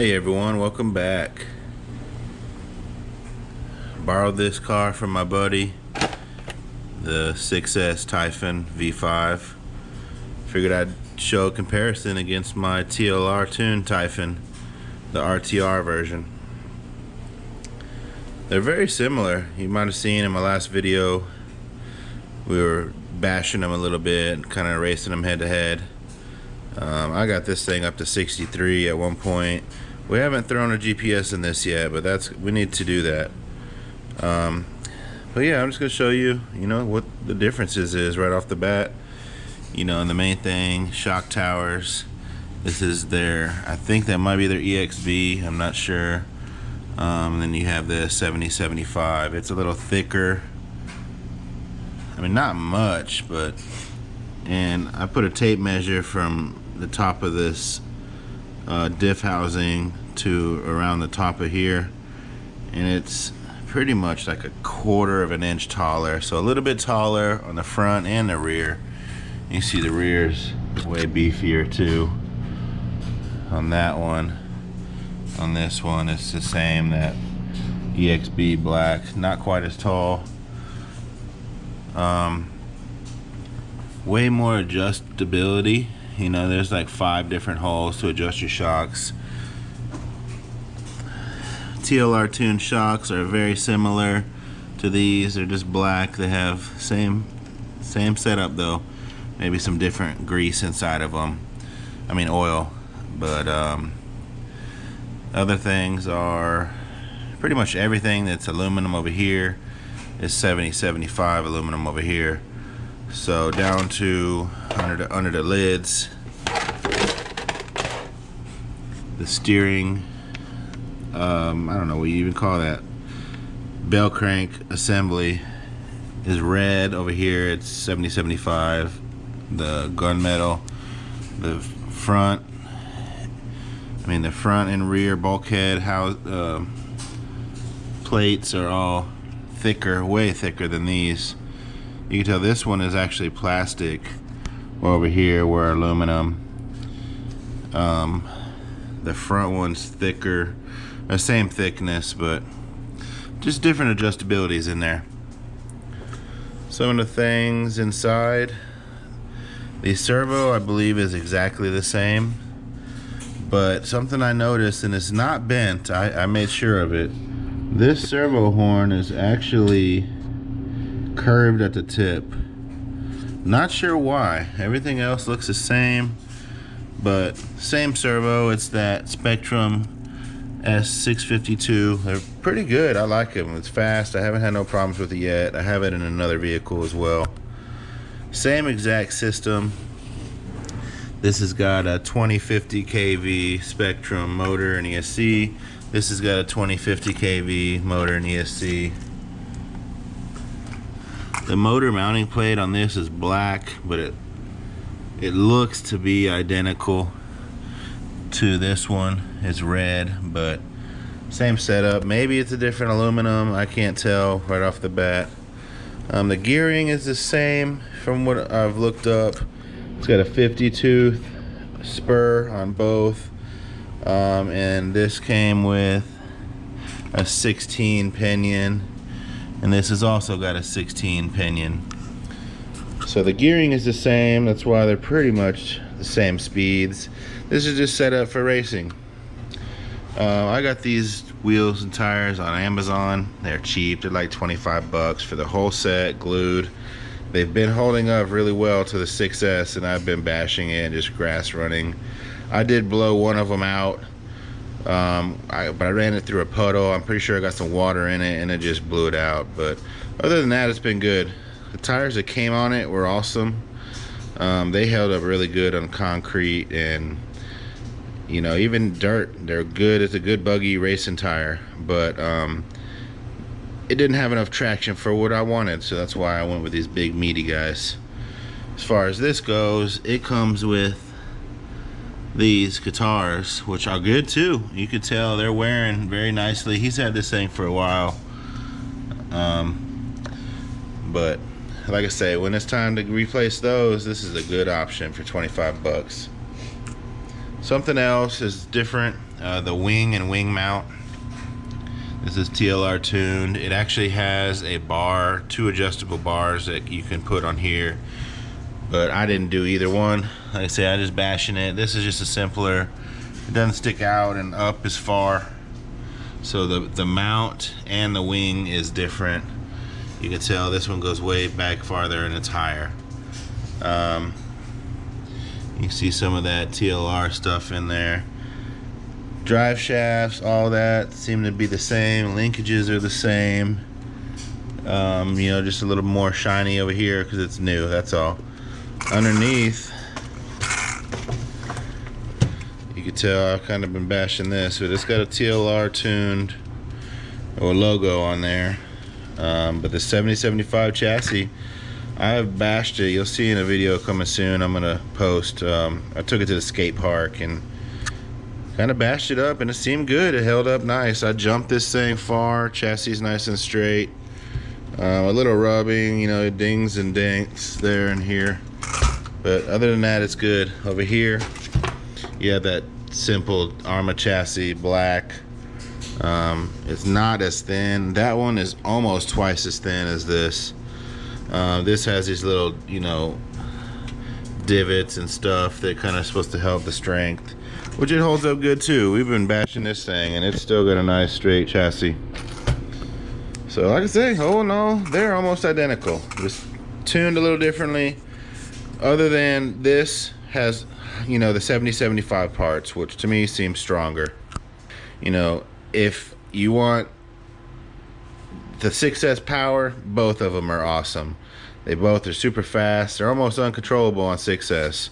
Hey everyone, welcome back. Borrowed this car from my buddy, the 6S Typhon V5. Figured I'd show a comparison against my TLR tuned Typhon, the RTR version. They're very similar. You might have seen in my last video we were bashing them a little bit, kind of racing them head to head. I got this thing up to 63 at one point. We haven't thrown a GPS in this yet, but we need to do that. But yeah, I'm just gonna show you, what the differences is right off the bat. And the main thing, shock towers. This is I think that might be their EXB, I'm not sure. And then you have the 7075. It's a little thicker. I mean, not much, and I put a tape measure from the top of this diff housing to around the top of here, and it's pretty much like 1/4 of an inch taller, so a little bit taller on the front and the rear. You see the rear's way beefier too on that one. On this one it's the same, that EXB black, not quite as tall. Way more adjustability. There's like 5 different holes to adjust your shocks. TLR tuned shocks are very similar to these. They're just black. They have same setup though. Maybe some different grease inside of them. I mean oil. But other things are pretty much everything that's aluminum over here is 70-75 aluminum over here. So down to under the lids, the steering, I don't know what you even call that, bell crank assembly is red over here. It's 70-75. The gunmetal, the front and rear bulkhead plates are all thicker, way thicker than these. You can tell this one is actually plastic over here, where aluminum. The front one's thicker, the same thickness, but just different adjustabilities in there. Some of the things inside, the servo I believe is exactly the same, but something I noticed, and it's not bent, I made sure of it, this servo horn is actually curved at the tip. Not sure why. Everything else looks the same, but same servo. It's that Spectrum S652. They're pretty good. I like them. It's fast. I haven't had no problems with it yet. I have it in another vehicle as well. Same exact system. This has got a 2050 kV Spectrum motor and ESC. This has got a 2050 kV motor and ESC. The motor mounting plate on this is black, but it looks to be identical to this one. It's red, but same setup. Maybe it's a different aluminum, I can't tell right off the bat. The gearing is the same from what I've looked up. It's got a 50-tooth spur on both, and this came with a 16 pinion, and this has also got a 16 pinion. So the gearing is the same. That's why they're pretty much the same speeds. This is just set up for racing. I got these wheels and tires on Amazon. They're cheap. They're like 25 bucks for the whole set, glued. They've been holding up really well to the 6S, and I've been bashing it, just grass running. I did blow one of them out, but I ran it through a puddle. I'm pretty sure I got some water in it, and it just blew it out. But other than that, it's been good. The tires that came on it were awesome. They held up really good on concrete, and even dirt, they're good. It's a good buggy racing tire, but it didn't have enough traction for what I wanted, so that's why I went with these big meaty guys. As far as this goes, it comes with these guitars, which are good too. You could tell they're wearing very nicely. He's had this thing for a while, but like I say, when it's time to replace those, this is a good option for 25 bucks. Something else is different the wing and wing mount. This is TLR tuned. It actually has a bar, 2 adjustable bars that you can put on here, but I didn't do either one. Like I say, I just bashing it. This is just a simpler. It doesn't stick out and up as far. So the mount and the wing is different. You can tell this one goes way back farther and it's higher. You see some of that TLR stuff in there. Drive shafts, all that seem to be the same. Linkages are the same. You know, just a little more shiny over here because it's new, that's all. Underneath, you can tell I've kind of been bashing this, but it's got a TLR tuned or logo on there. But the 7075 chassis, I have bashed it. You'll see in a video coming soon I'm gonna post. I took it to the skate park and kind of bashed it up, and it seemed good. It held up nice. I jumped this thing far. Chassis is nice and straight. A little rubbing, you know, dings and dinks there and here, but other than that, it's good. Over here, you have that simple Arrma chassis, black. It's not as thin. That one is almost twice as thin as this. This has these little, you know, divots and stuff that kind of supposed to help the strength, which it holds up good too. We've been bashing this thing and it's still got a nice straight chassis. So like I say, oh no, they're almost identical, just tuned a little differently, other than this has, you know, the 7075 parts, which to me seems stronger. You know, if you want the 6S power, both of them are awesome. They both are super fast. They're almost uncontrollable on 6S.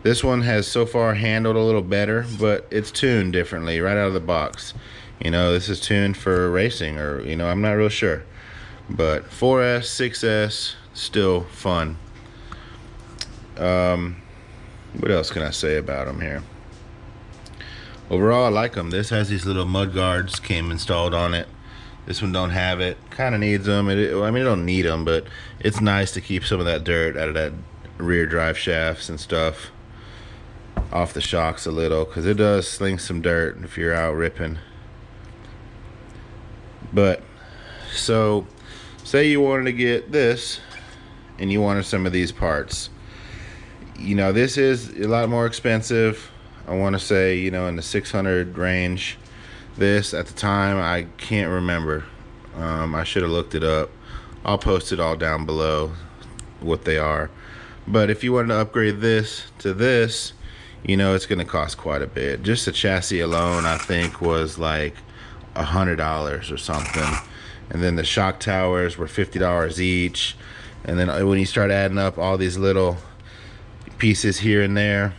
This one has so far handled a little better, but it's tuned differently right out of the box. You know, this is tuned for racing, or, you know, I'm not real sure. But 4S, 6S, still fun. What else can I say about them here? Overall, I like them. This has these little mud guards came installed on it. This one don't have it. Kind of needs them. I mean, it don't need them, but it's nice to keep some of that dirt out of that rear drive shafts and stuff off the shocks a little, because it does sling some dirt if you're out ripping. But so say you wanted to get this and you wanted some of these parts. You know, this is a lot more expensive. I want to say, you know, in the 600 range. This at the time, I can't remember. I should have looked it up. I'll post it all down below what they are. But if you wanted to upgrade this to this, you know, it's going to cost quite a bit. Just the chassis alone, I think, was like $100 or something. And then the shock towers were $50 each. And then when you start adding up all these little pieces here and there,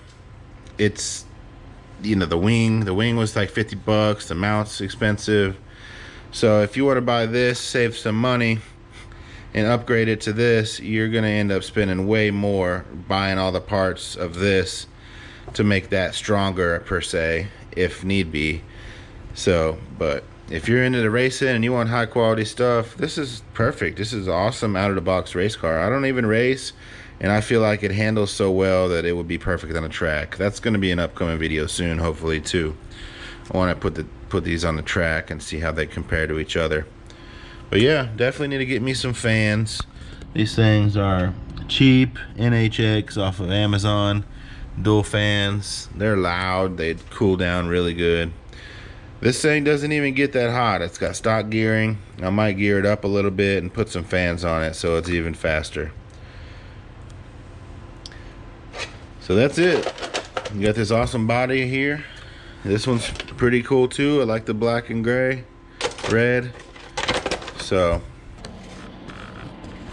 it's, you know, the wing was like $50. The mount's expensive. So if you want to buy this, save some money, and upgrade it to this, you're going to end up spending way more buying all the parts of this to make that stronger per se, if need be. So, but if you're into the racing and you want high quality stuff, this is perfect. This is awesome out of the box race car. I don't even race, and I feel like it handles so well that it would be perfect on a track. That's going to be an upcoming video soon, hopefully, too. I want to put these on the track and see how they compare to each other. But yeah, definitely need to get me some fans. These things are cheap, NHX off of Amazon, dual fans. They're loud, they cool down really good. This thing doesn't even get that hot. It's got stock gearing. I might gear it up a little bit and put some fans on it so it's even faster. So that's it. You got this awesome body here. This one's pretty cool too. I like the black and gray, red. So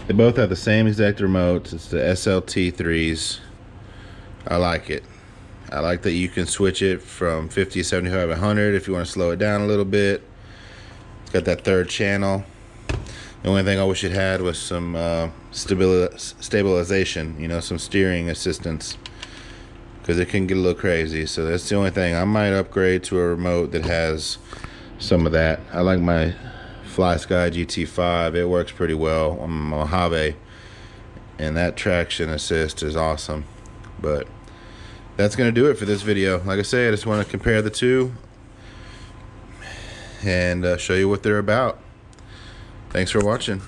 they both have the same exact remotes. It's the SLT3s. I like it. I like that you can switch it from 50, 75, 100 if you want to slow it down a little bit. It's got that third channel. The only thing I wish it had was some stabilization, you know, some steering assistance, because it can get a little crazy. So that's the only thing. I might upgrade to a remote that has some of that. I like my FlySky GT5. It works pretty well on my Mojave, and that traction assist is awesome. But that's gonna do it for this video. Like I said, I just want to compare the two. and show you what they're about. Thanks for watching.